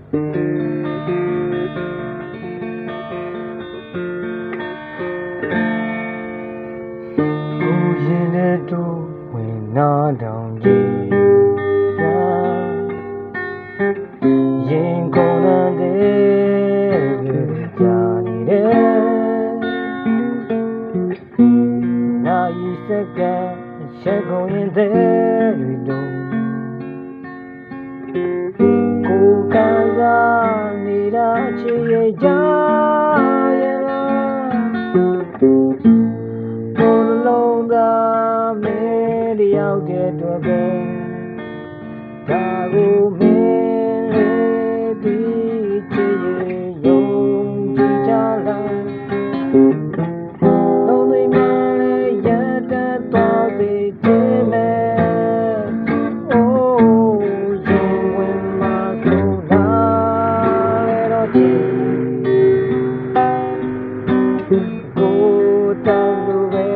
ရင်ထဲတို့ဝင်နာတောင်ကြီးရင်ကုန်တဲ့ကြာနေတယ်နိုင်စက္ကန့်ချက်ကုန်ရင်တဲ့တွေလုံးကိုယ်ကစားနေတာချစ်ရဲ့ကြရဲ့လားကိုယ်လုံးသားမဲတယောက်တည်းတွေ့ပဲဒါကိုမင်းလေးပြီးချစ်ရဲ့ယုံကြည်ကြလားလုံးသိမ်းမလေးရတတ်သွားစေခြင်းမဲ့အိုးရင်ဝင်မှာကိုလာလေတော့ချစ်ကိုတောင်းလို့ပဲ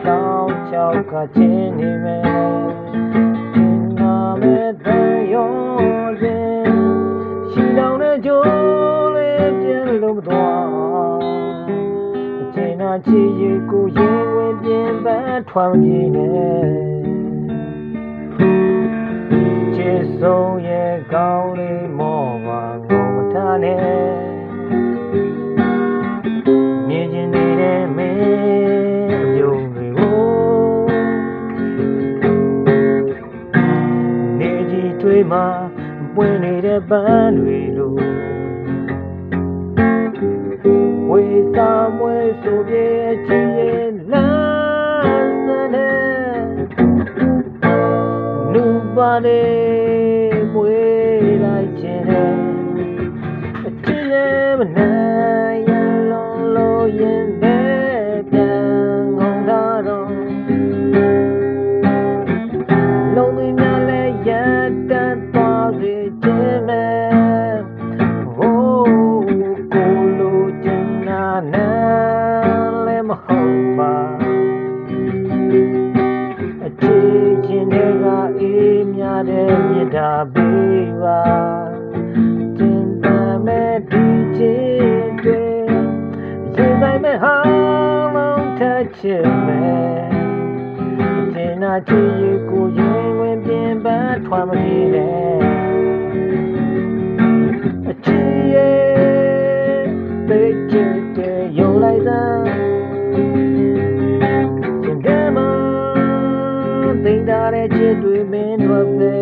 စောင်းချောက်ကချင်းနေမယ်ချစ်ရကိုရင်ဝင်ပြင်ပန်းထွမ်းပြေနဲ့ချစ်ဆုံးရဲ့ကောင်းလေးမောပါငုံမထားနဲ့မြင်ကျင်နေတဲ့မင်းအပြုံးတွေကိုနေကြီးတွေးမှာပွင့်နေတဲ့ပန်းတွေလိုဝေးစာမွေးဆိုပြေချင်ရဲ့လမ်းစနဲ့နူပါလေမွေးလိုက်ချင်တဲ့အချစ်ရဲ့မနိုင်ရလုံးလို့ရင်တဲ့ပြန်ငုံတာတော့လုံးသွင်းများလဲရတတ်သွားစေခြင်းမဲ့အချစ်ချင်းတွေကအေးမြတဲ့မြေတာပေးပါတင်ပမဲ့ဒီချစ်တွေရင်တိုင်းမဲ့ဟာလုံးထချစ်မဲ့တင်နာချစ်ရကိုရင်ဝင်ပြင်ပန်းထွမ်းမပြေနဲ့အချစ်ရဲ့သိချစ်တဲ့ယုံလိုက်စမ်းသိတဲ့ချစ်တွေမင်းတို့ပဲ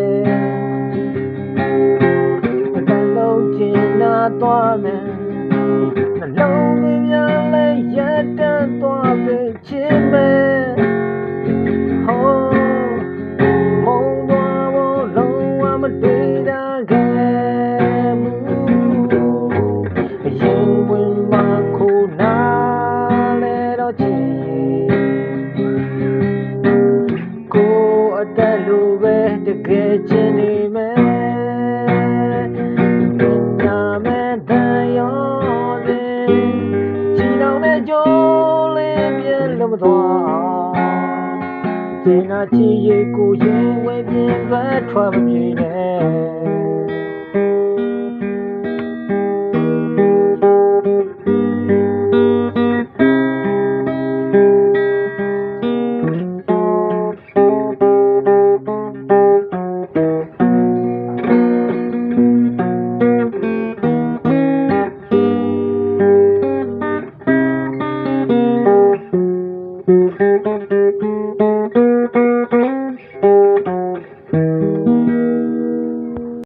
နှလုံးချင်နာသွားမယ်နှလုံးသွင်းများလဲရတတ်သွားပဲချစ်မယ်ဟောမုံသွားဖို့လုံးဝမတွေ့တာခဲ့ဘူးရင်ဝင်မှာခုနာလဲတော့ချစ်တက်လို့ပဲတကယ်ချင်နေမယ်နာမဲ့တန်ရောတဲ့ချီတောင်နဲ့ကြိုးလေးပြည့်လို့မသွားကျင်နာချီရဲ့ကိုရင်ဝဲပြင်းပဲထွက်မပြေနဲ့